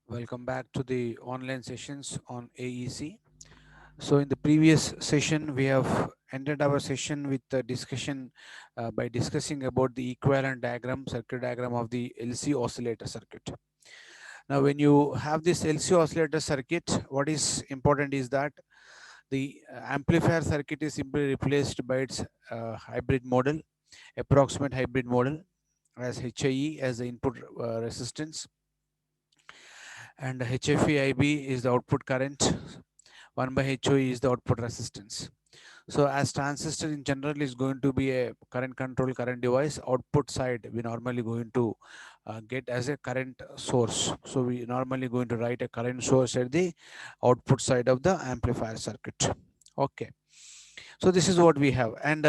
Welcome back to the online sessions on AEC. So in the previous session, we have ended our session with the discussion by discussing about the equivalent diagram, circuit diagram of the LC oscillator circuit. Now, when you have this LC oscillator circuit, what is important is that the amplifier circuit is simply replaced by its hybrid model, approximate hybrid model as HIE as the input resistance, and HFE-IB is the output current, 1 by HOE is the output resistance. So as transistor in general is going to be a current control current device, output side we normally going to get as a current source. So we normally going to write a current source at the output side of the amplifier circuit. Okay. So this is what we have, and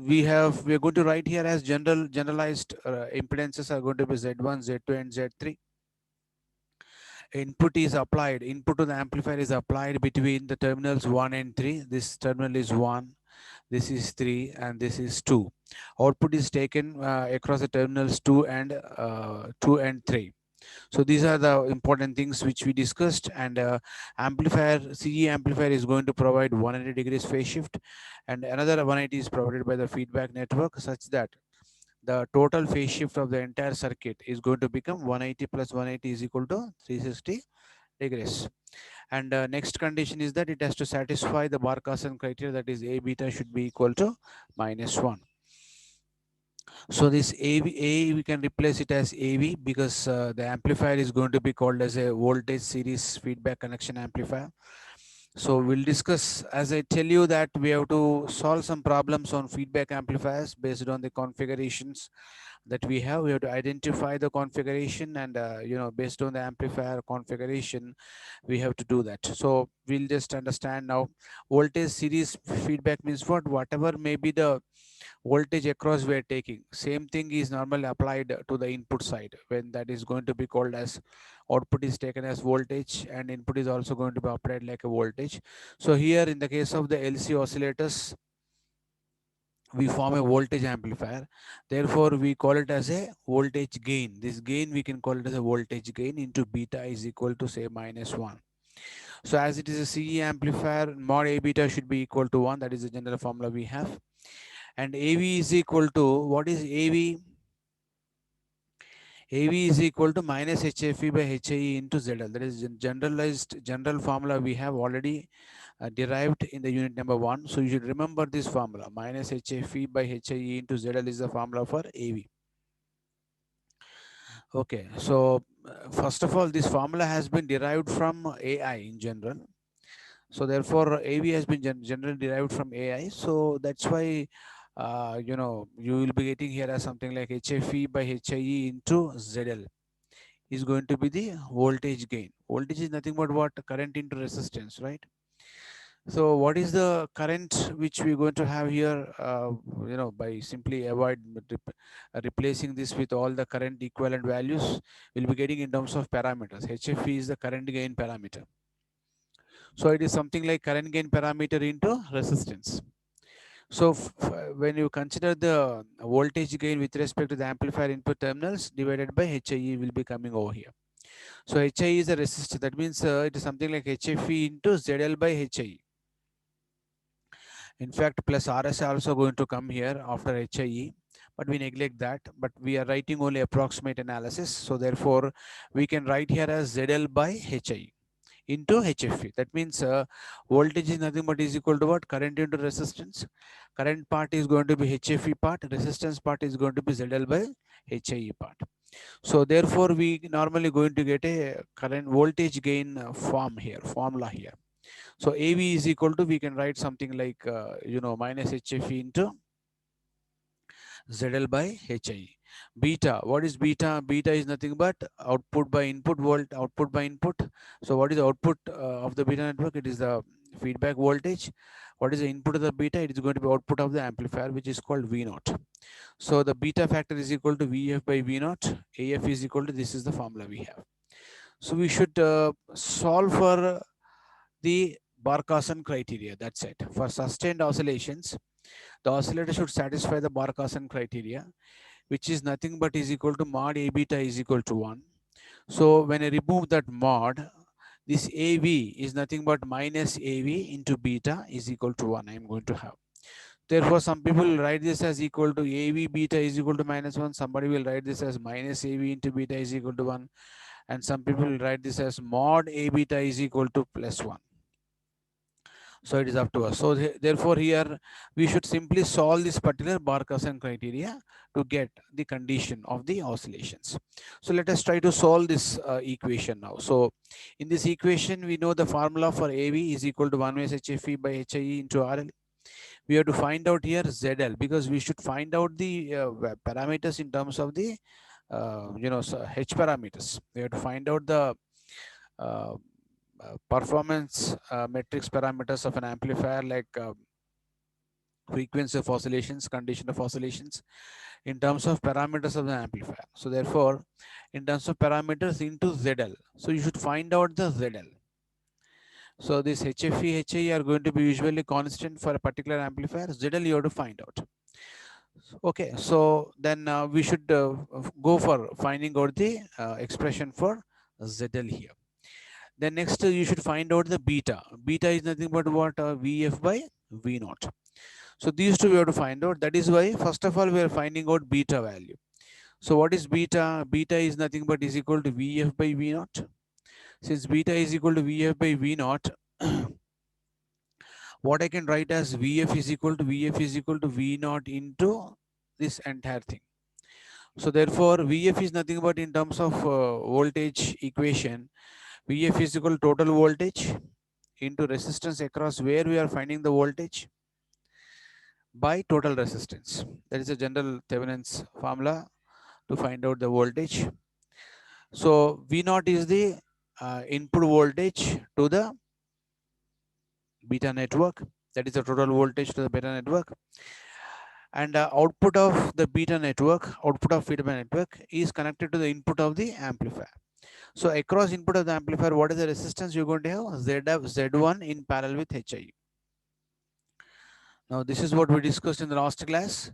we are going to write here as generalized impedances are going to be Z1, Z2, and Z3. Input to the amplifier is applied between the terminals 1 and 3. This terminal is 1, this is 3, and this is 2. Output is taken across the terminals 2 and 3. So these are the important things which we discussed, and amplifier CE amplifier is going to provide 180 degrees phase shift, and another 180 is provided by the feedback network, such that the total phase shift of the entire circuit is going to become 180 plus 180 is equal to 360 degrees. And next condition is that it has to satisfy the Barkhasan criteria, that is A beta should be equal to -1. So this A we can replace it as AV because the amplifier is going to be called as a voltage series feedback connection amplifier. So we'll discuss, as I tell you, that we have to solve some problems on feedback amplifiers based on the configurations that we have. We have to identify the configuration, and based on the amplifier configuration we have to do that. So we'll just understand now. Voltage series feedback means what? Whatever may be the voltage across we are taking, same thing is normally applied to the input side, when that is going to be called as output is taken as voltage, and input is also going to be applied like a voltage. So here in the case of the LC oscillators, we form a voltage amplifier, therefore we call it as a voltage gain. This gain we can call it as a voltage gain into beta is equal to say -1. So as it is a CE amplifier, mod A beta should be equal to 1. That is the general formula we have. And AV is equal to, what is AV? AV is equal to minus HFE by HIE into ZL. That is general formula we have already derived in the unit number 1. So you should remember this formula. Minus HFE by HIE into ZL is the formula for AV. Okay, so first of all, this formula has been derived from AI in general. So therefore, AV has been generally derived from AI. So that's why you will be getting here as something like HFE by HIE into ZL is going to be the voltage gain. Voltage is nothing but what? Current into resistance, right? So what is the current which we're going to have here? By simply replacing this with all the current equivalent values, we'll be getting in terms of parameters. HFE is the current gain parameter. So it is something like current gain parameter into resistance. So when you consider the voltage gain with respect to the amplifier input terminals divided by HIE will be coming over here. So HIE is a resistor. That means it is something like HFE into ZL by HIE. In fact, plus RS also going to come here after HIE, but we neglect that. But we are writing only approximate analysis. So therefore, we can write here as ZL by HIE into HFE. That means voltage is nothing but is equal to what? Current into resistance. Current part is going to be HFE part. Resistance part is going to be ZL by HIE part. So therefore, we normally going to get a current voltage gain formula here. So AV is equal to, we can write something like, minus HFE into ZL by HIE. Beta, what is beta? Beta is nothing but output by input output by input. So what is the output of the beta network? It is the feedback voltage. What is the input of the beta? It is going to be output of the amplifier, which is called V naught. So the beta factor is equal to VF by V naught. AF is equal to, this is the formula we have. So we should solve for the Barkhasan criteria. That's it. For sustained oscillations, the oscillator should satisfy the Barkhasan criteria, which is nothing but is equal to mod A beta is equal to 1. So when I remove that mod, this AV is nothing but minus AV into beta is equal to 1. I'm going to have. Therefore, some people will write this as equal to AV beta is equal to minus 1. Somebody will write this as minus AV into beta is equal to 1. And some people will write this as mod A beta is equal to plus 1. So it is up to us. So therefore here we should simply solve this particular Barkhausen criteria to get the condition of the oscillations. So let us try to solve this equation now. So in this equation, we know the formula for AV is equal to 1 minus HFE by HIE into RL. We have to find out here ZL because we should find out the parameters in terms of the H parameters. We have to find out the uh, performance metrics parameters of an amplifier like frequency of oscillations, condition of oscillations in terms of parameters of the amplifier. So therefore, in terms of parameters into ZL. So you should find out the ZL. So this HFE, HIE are going to be usually constant for a particular amplifier. ZL you have to find out. Okay, so then we should go for finding out the expression for ZL here. Then next you should find out the beta. Beta is nothing but what VF by V naught. So these two we have to find out. That is why first of all we are finding out beta value. So what is beta? Beta is nothing but is equal to VF by V naught. Since beta is equal to VF by V naught, what I can write as VF is equal to V naught into this entire thing. So therefore VF is nothing but in terms of voltage equation, VF is equal to total voltage into resistance across where we are finding the voltage by total resistance. That is a general Thevenin's formula to find out the voltage. So V naught is the input voltage to the beta network. That is the total voltage to the beta network. And output of the beta network, output of feedback network is connected to the input of the amplifier. So across input of the amplifier, what is the resistance you're going to have? Z1 in parallel with HIE. Now this is what we discussed in the last class.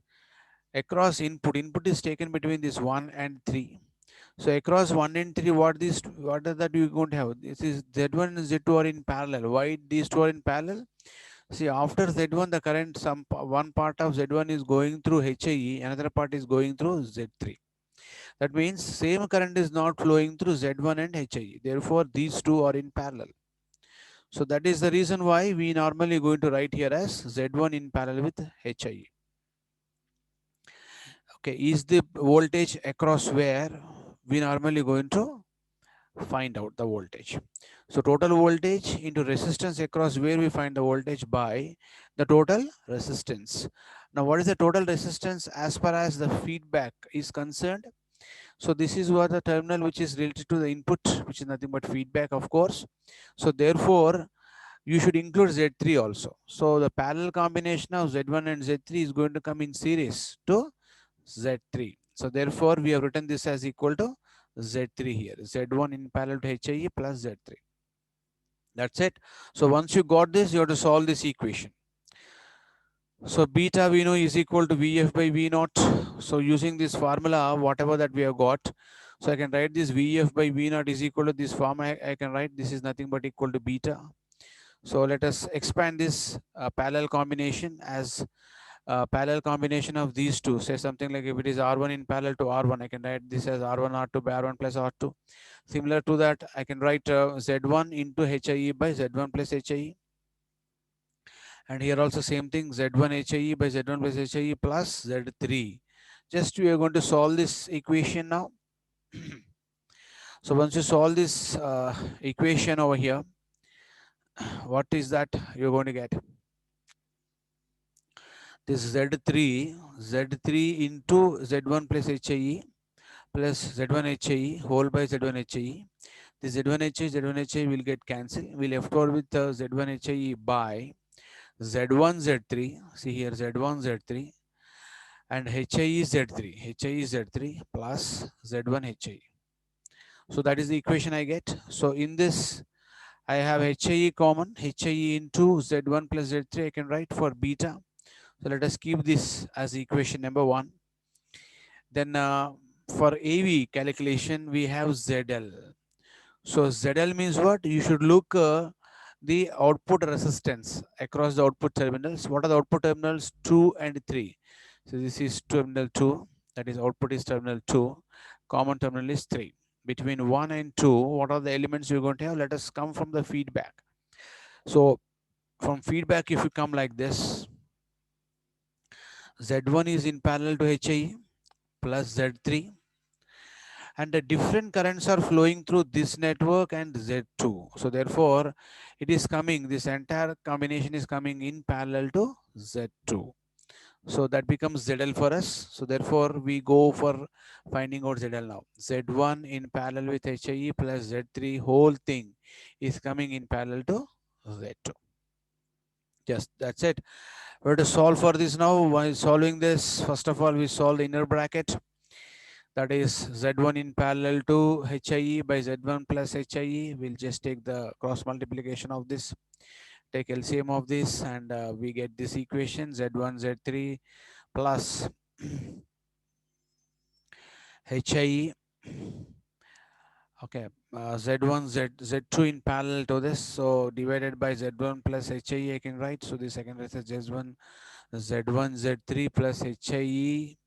Across input is taken between this 1 and 3. So across 1 and 3, what is that you going to have? This is Z1 and Z2 are in parallel. Why these two are in parallel? See, after Z1, the current, one part of Z1 is going through HIE, another part is going through Z3. That means same current is not flowing through Z1 and HIE. Therefore, these two are in parallel. So that is the reason why we normally going to write here as Z1 in parallel with HIE. Okay, is the voltage across where we normally going to find out the voltage. So total voltage into resistance across where we find the voltage by the total resistance. Now what is the total resistance as far as the feedback is concerned? So this is what the terminal which is related to the input, which is nothing but feedback, of course. So therefore you should include Z3 also. So the parallel combination of Z1 and Z3 is going to come in series to Z3. So therefore we have written this as equal to Z3 here. Z1 in parallel to HIE plus Z3. That's it. So once you got this, you have to solve this equation. So beta we know is equal to VF by V naught. So using this formula, whatever that we have got, so I can write this VF by V naught is equal to this form. I can write this is nothing but equal to beta. So let us expand this parallel combination as parallel combination of these two. Say something like if it is R1 in parallel to R1, I can write this as R1 R2 by R1 plus R2. Similar to that, I can write Z1 into HIE by Z1 plus HIE. And here also same thing, Z1 HIE by Z1 plus HIE plus Z3. Just we are going to solve this equation now. So once you solve this equation over here, what is that you're going to get? This Z3 into Z1 plus HIE plus Z1 HIE whole by Z1 HIE. The Z1 HIE, Z1 HIE will get cancelled. We'll left over with Z1 HIE by Z1 Z3. See here Z1 Z3 and HIE Z3 plus Z1 HIE. So that is the equation I get. So in this, I have HIE common, HIE into Z1 plus Z3 I can write for beta. So let us keep this as equation number 1. Then for AV calculation, we have ZL. So ZL means what? You should look the output resistance across the output terminals. What are the output terminals? 2 and 3. So this is terminal 2, that is output is terminal 2. Common terminal is 3. Between 1 and 2, what are the elements you're going to have? Let us come from the feedback. So from feedback, if you come like this, Z1 is in parallel to HIE plus Z3, and the different currents are flowing through this network and Z2. So therefore, it is coming, this entire combination is coming in parallel to Z2. So that becomes ZL for us. So therefore, we go for finding out ZL now. Z1 in parallel with HIE plus Z3, whole thing is coming in parallel to Z2. Just that's it. We have to solve for this now. While solving this, first of all, we solve the inner bracket. That is Z1 in parallel to HIE by Z1 plus HIE. We'll just take the cross multiplication of this, take LCM of this, and we get this equation Z1, Z3 plus HIE. Okay, Z1, Z2 in parallel to this. So divided by Z1 plus HIE, I can write. So this I can write as Z1, Z3 plus HIE.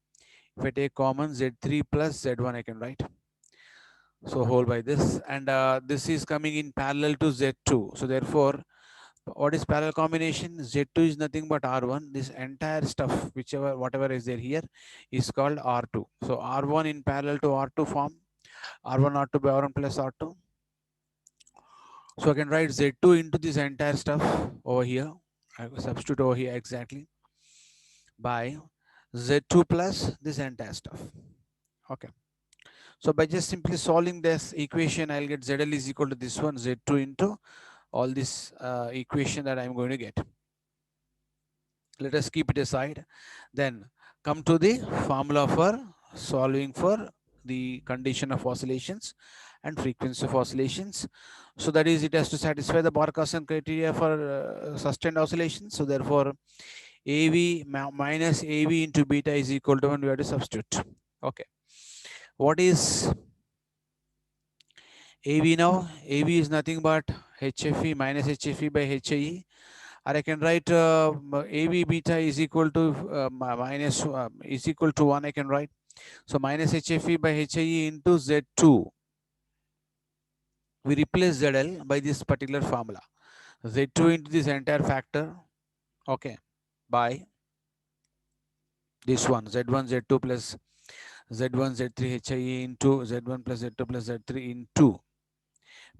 If I take common, Z3 plus Z1, I can write. So whole by this, and this is coming in parallel to Z2. So therefore, what is parallel combination? Z2 is nothing but R1. This entire stuff, whatever is there here, is called R2. So R1 in parallel to R2 form, R1 R2 by R1 plus R2. So I can write Z2 into this entire stuff over here. I will substitute over here exactly by Z2 plus this entire stuff. Okay. So by just simply solving this equation, I'll get ZL is equal to this one, Z2 into all this equation that I'm going to get. Let us keep it aside. Then come to the formula for solving for the condition of oscillations and frequency of oscillations. So that is, it has to satisfy the Barkhausen criteria for sustained oscillations. So therefore, AV minus AV into beta is equal to 1. We have to substitute. Okay. What is AV now? AV is nothing but HFE minus HFE by HIE. Or I can write AV beta is equal to is equal to 1. I can write. So minus HFE by HIE into Z2. We replace ZL by this particular formula. Z2 into this entire factor. Okay. By this one. Z1, Z2 plus Z1, Z3 HIE into Z1 plus Z2 plus Z3 into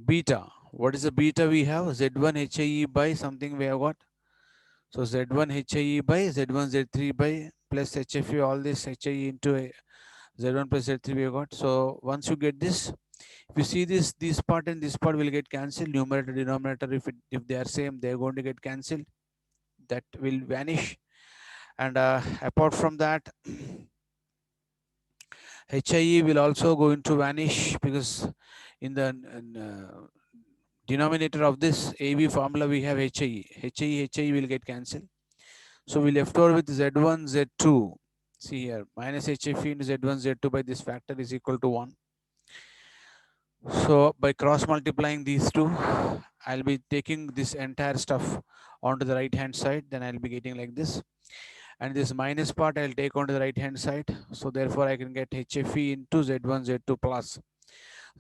beta. What is the beta we have? Z1 HIE by something we have got. So Z1 HIE by Z1 Z3 by plus HFE, all this HIE into Z1 plus Z3 we have got. So once you get this, if you see this part and this part will get cancelled. Numerator, denominator, if they are same, they are going to get cancelled. That will vanish. And apart from that, HIE will also going to vanish, because in the denominator of this AV formula we have HIE. HIE will get cancelled. So we left over with Z1, Z2. See here, minus HFE into Z1, Z2 by this factor is equal to 1. So by cross multiplying these two, I'll be taking this entire stuff onto the right hand side. Then I'll be getting like this. And this minus part I'll take onto the right hand side. So therefore I can get HFE into Z1, Z2 plus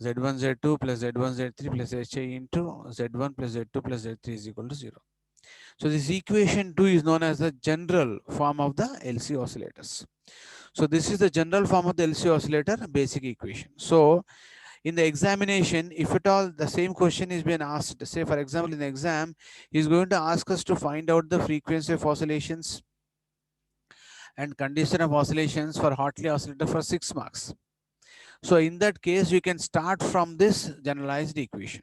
Z1, Z2 plus Z1, Z3 plus HI into Z1 plus Z2 plus Z3 is equal to 0. So this equation 2 is known as the general form of the LC oscillators. So this is the general form of the LC oscillator basic equation. So in the examination, if at all the same question is being asked, say for example in the exam, he's going to ask us to find out the frequency of oscillations and condition of oscillations for Hartley oscillator for 6 marks. So in that case, you can start from this generalized equation.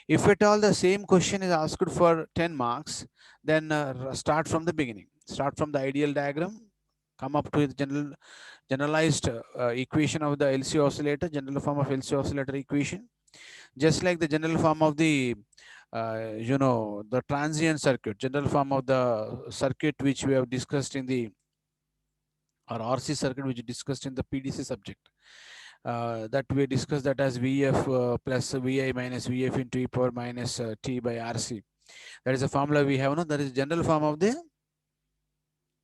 If at all the same question is asked for 10 marks, then start from the beginning. Start from the ideal diagram, come up to the generalized equation of the LC oscillator, general form of LC oscillator equation. Just like the general form of the, the transient circuit, general form of the circuit which we have discussed in the, or RC circuit which we discussed in the PDC subject. that we discussed that as Vf plus Vi minus Vf into e power minus t by Rc. That is a formula we have. No, that is general form of the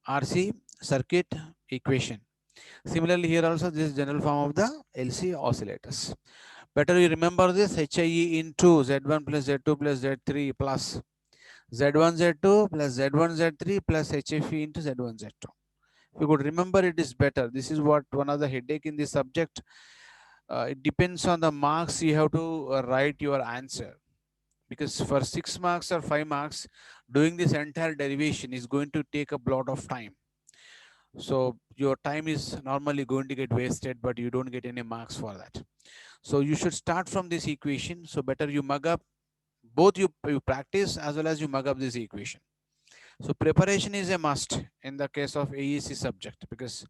RC circuit equation. Similarly, here also this is general form of the LC oscillators. Better you remember this HIE into Z1 plus Z2 plus Z3 plus Z1 Z2 plus Z1 Z3 plus HFE into Z1 Z2. If you could remember, it is better. This is what one of the headache in this subject. It depends on the marks you have to write your answer, because for 6 marks or 5 marks doing this entire derivation is going to take a lot of time. So your time is normally going to get wasted, but you don't get any marks for that. So you should start from this equation. So better you mug up both, you practice as well as you mug up this equation. So preparation is a must in the case of AEC subject, because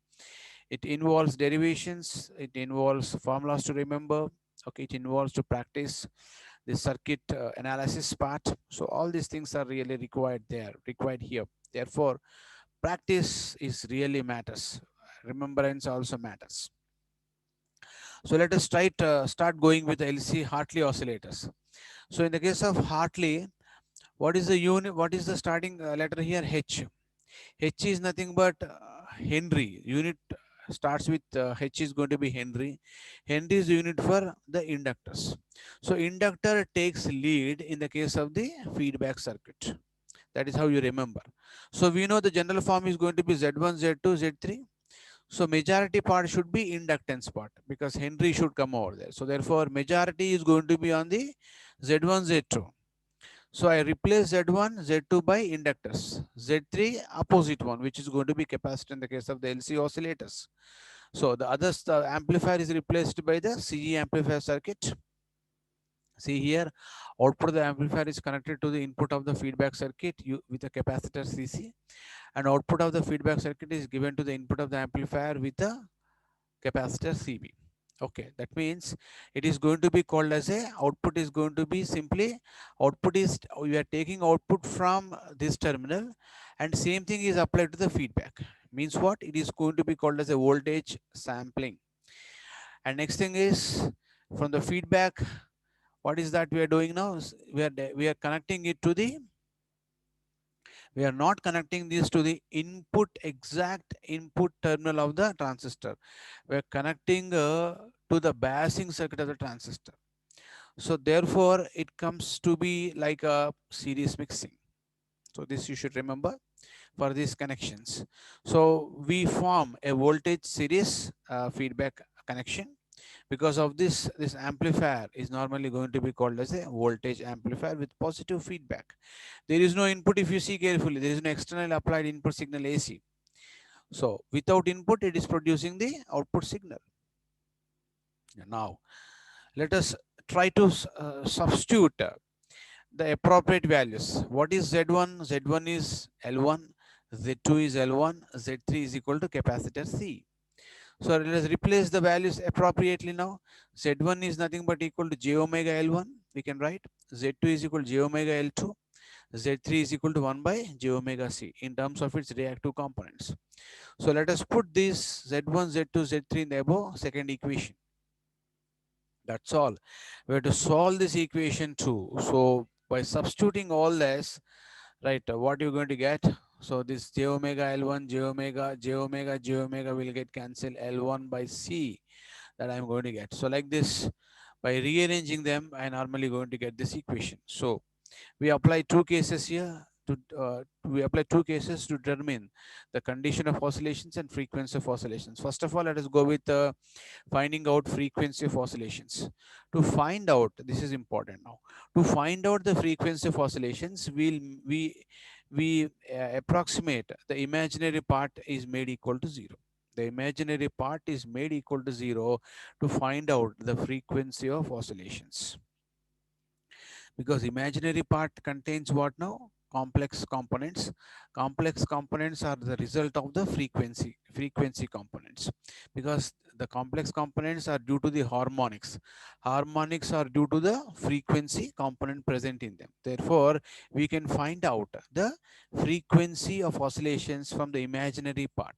it involves derivations, it involves formulas to remember, okay, it involves to practice the circuit analysis part. So all these things are really required here. Therefore, practice is really matters. Remembrance also matters. So let us start going with the LC Hartley oscillators. So in the case of Hartley, what is the unit? What is the starting letter here? H. H is nothing but Henry. Unit starts with H is going to be Henry. Henry is the unit for the inductors. So inductor takes lead in the case of the feedback circuit. That is how you remember. So we know the general form is going to be Z1, Z2, Z3. So majority part should be inductance part, because Henry should come over there. So therefore majority is going to be on the Z1, Z2. So I replace Z1, Z2 by inductors. Z3 opposite one, which is going to be capacitor in the case of the LC oscillators. So the other amplifier is replaced by the CE amplifier circuit. See here, output of the amplifier is connected to the input of the feedback circuit with a capacitor CC, and output of the feedback circuit is given to the input of the amplifier with a capacitor CB. Okay, that means it is going to be called as a output is going to be simply output is we are taking output from this terminal, and same thing is applied to the feedback. Means what? It is going to be called as a voltage sampling. And next thing is from the feedback, what is that we are doing now? We are connecting it to the we are not connecting this to the exact input terminal of the transistor. We are connecting to the biasing circuit of the transistor. So therefore it comes to be like a series mixing. So this you should remember for these connections. So we form a voltage series feedback connection. Because of this amplifier is normally going to be called as a voltage amplifier with positive feedback. There is no input. If you see carefully, there is no external applied input signal AC. So without input, it is producing the output signal. Now let us try to substitute the appropriate values. What is Z1? Z1 is L1, Z2 is L1, Z3 is equal to capacitor C. So let us replace the values appropriately now. Z1 is nothing but equal to j omega L1. We can write Z2 is equal to j omega L2. Z3 is equal to 1 by j omega C in terms of its reactive components. So let us put this Z1, Z2, Z3 in the above second equation. That's all. We have to solve this equation too. So by substituting all this, right, what you're going to get? So this j omega L1, j omega, j omega, j omega will get cancelled L1 by C that I'm going to get. So like this, by rearranging them, I normally going to get this equation. So we apply two cases here to determine the condition of oscillations and frequency of oscillations. First of all, let us go with finding out frequency of oscillations. To find out, this is important now, to find out the frequency of oscillations, we approximate the imaginary part is made equal to 0. The imaginary part is made equal to 0 to find out the frequency of oscillations. Because imaginary part contains what now? Complex components. Complex components are the result of the frequency components, because the complex components are due to the harmonics. Harmonics are due to the frequency component present in them. Therefore we can find out the frequency of oscillations from the imaginary part.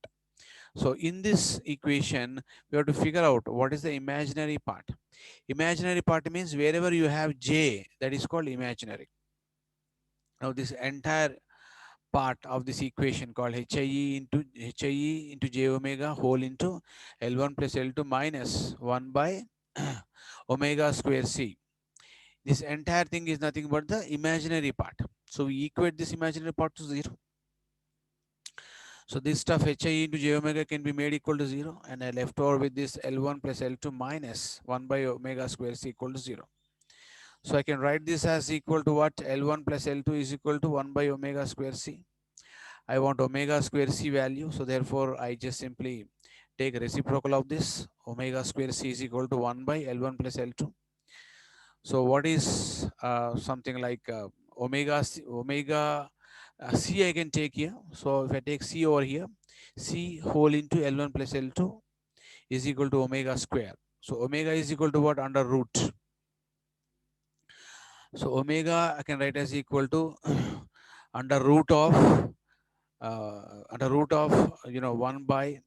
So in this equation, we have to figure out what is the imaginary part. Imaginary part means wherever you have j, that is called imaginary. Now this entire part of this equation called HIE into j omega whole into L1 plus L2 minus 1 by omega square c. This entire thing is nothing but the imaginary part. So we equate this imaginary part to 0. So this stuff HIE into j omega can be made equal to 0, and I left over with this L1 plus L2 minus 1 by omega square c equal to 0. So I can write this as equal to what? L1 plus L2 is equal to 1 by omega square c. I want omega square c value. So therefore, I just simply take reciprocal of this. Omega square c is equal to 1 by L1 plus L2. So what is something like omega c I can take here. So if I take c over here, c whole into L1 plus L2 is equal to omega square. So omega is equal to what? Under root. So omega I can write as equal to under root of 1 by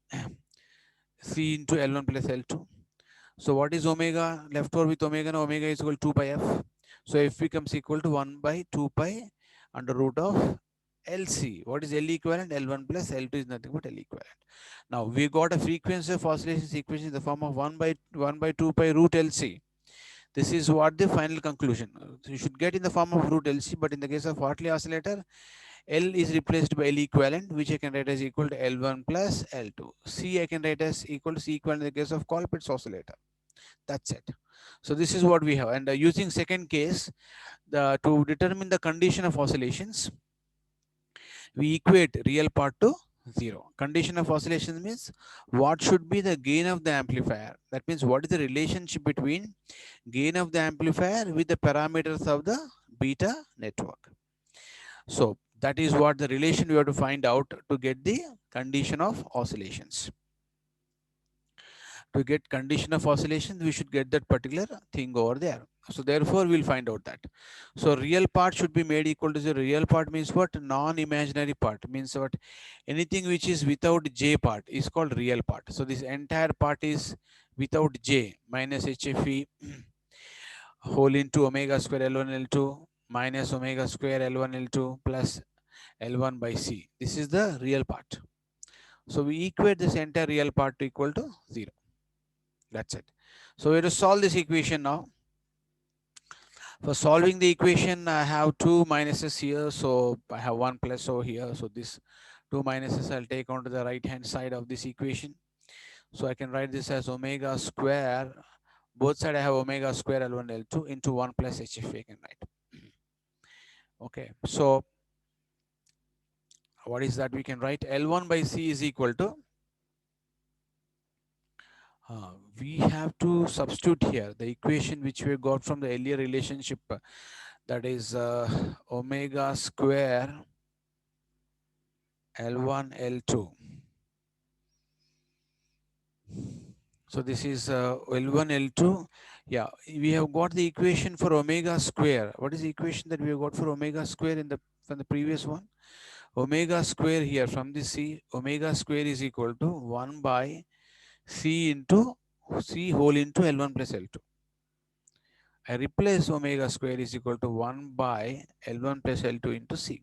c into L1 plus L2. So what is omega? Left over with omega, now omega is equal to 2 pi f. So f becomes equal to 1 by 2 pi under root of LC. What is L equivalent? L1 plus L2 is nothing but L equivalent. Now we got a frequency of oscillations equation in the form of 1 by 2 pi root LC. This is what the final conclusion. So you should get in the form of root LC, but in the case of Hartley oscillator, L is replaced by L equivalent, which I can write as equal to L1 plus L2. C I can write as equal to C equivalent in the case of Colpitt's oscillator. That's it. So this is what we have. And using second case, to determine the condition of oscillations, we equate real part to 0. Condition of oscillation means what should be the gain of the amplifier. That means what is the relationship between gain of the amplifier with the parameters of the beta network. So that is what the relation we have to find out to get the condition of oscillations. To get condition of oscillations, we should get that particular thing over there. So therefore, we'll find out that. So real part should be made equal to 0. Real part means what? Non-imaginary part means what? Anything which is without j part is called real part. So this entire part is without j minus HFE whole into omega square L1 L2 minus omega square L1 L2 plus L1 by C. This is the real part. So we equate this entire real part to equal to 0. That's it. So we have to solve this equation now. For solving the equation, I have two minuses here. So I have one plus over here. So this two minuses I'll take onto the right hand side of this equation. So I can write this as omega square. Both sides I have omega square L1 L2 into 1 plus HF I can write. Okay. So what is that we can write? L1 by C is equal to we have to substitute here the equation which we got from the earlier relationship, that is omega square L1 L2. So this is L1 L2. Yeah, we have got the equation for omega square. What is the equation that we have got for omega square from the previous one? Omega square here from the C, omega square is equal to 1 by C into C whole into L1 plus L2. I replace omega square is equal to 1 by L1 plus L2 into C.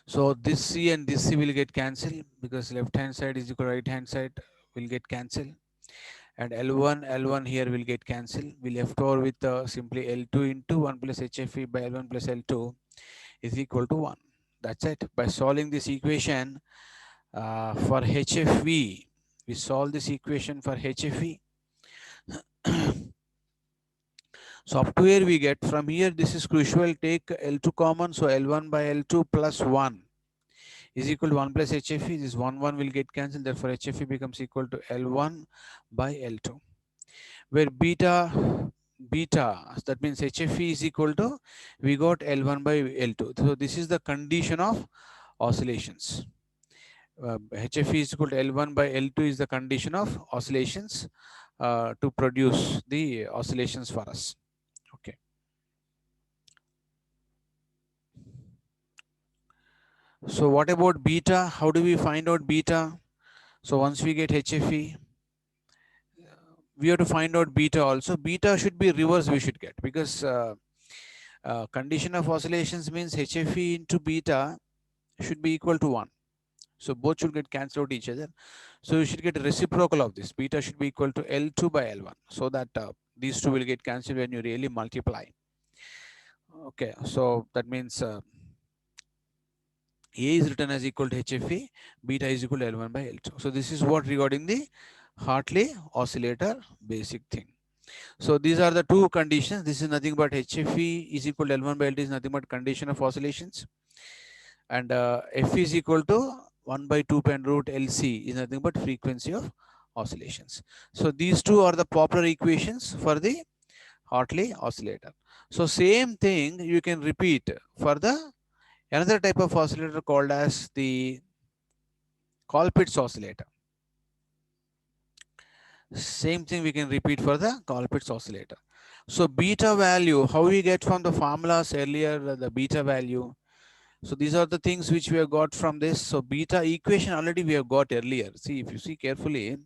So this C and this C will get cancelled because left hand side is equal to right hand side will get cancelled. And L1 here will get cancelled. We left over with simply L2 into 1 plus HFE by L1 plus L2 is equal to 1. That's it. By solving this equation for HFE, we solve this equation for HFE. So up to here we get, from here this is crucial, take L2 common, so L1 by L2 plus 1 is equal to 1 plus HFE. This 1 will get cancelled, therefore HFE becomes equal to L1 by L2. Where beta, that means HFE is equal to, we got L1 by L2. So this is the condition of oscillations. HFE is equal to L1 by L2 is the condition of oscillations to produce the oscillations for us. Okay. So what about beta? How do we find out beta? So once we get HFE, we have to find out beta also. Beta should be reverse we should get, because condition of oscillations means HFE into beta should be equal to 1. So both should get cancelled out each other. So you should get a reciprocal of this. Beta should be equal to L2 by L1, so that these two will get cancelled when you really multiply. Okay, so that means A is written as equal to HFE, beta is equal to L1 by L2. So this is what regarding the Hartley oscillator basic thing. So these are the two conditions. This is nothing but HFE is equal to L1 by L2 is nothing but condition of oscillations. And F is equal to 1 by 2 pi root LC is nothing but frequency of oscillations. So these two are the popular equations for the Hartley oscillator. So same thing you can repeat for the another type of oscillator called as the Colpitts oscillator. Same thing we can repeat for the Colpitts oscillator. So beta value, how we get from the formulas earlier, the beta value. So these are the things which we have got from this. So beta equation already we have got earlier. See, if you see carefully,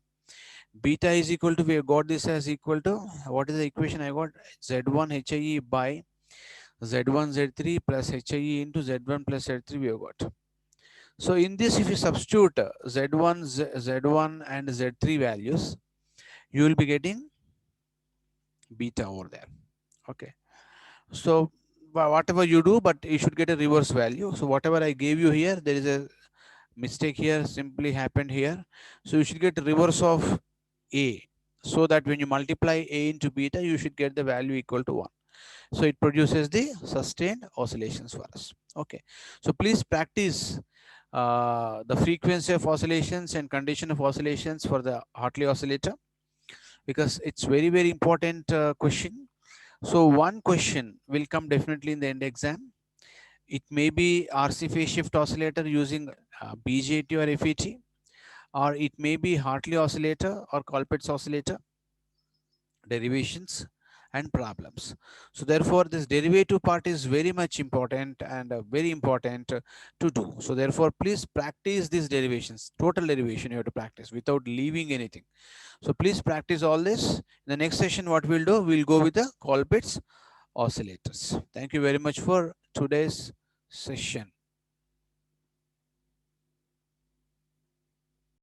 beta is equal to, we have got this as equal to, what is the equation I got? Z1 HIE by Z1 Z3 plus HIE into Z1 plus Z3 we have got. So in this, if you substitute Z1, Z1 and Z3 values, you will be getting beta over there. Okay. So whatever you do, but you should get a reverse value. So whatever I gave you here, there is a mistake here simply happened here. So you should get reverse of A, so that when you multiply A into beta, you should get the value equal to 1. So it produces the sustained oscillations for us. Okay. So please practice the frequency of oscillations and condition of oscillations for the Hartley oscillator, because it's very, very important question. So one question will come definitely in the end exam. It may be RC phase shift oscillator using BJT or FET, or it may be Hartley oscillator or Colpitts oscillator, derivations and problems. So therefore this derivative part is very much important and very important to do. So therefore please practice these derivations, total derivation you have to practice without leaving anything. So please practice all this. In the next session what we'll do, we'll go with the Colpitts oscillators. Thank you very much for today's session.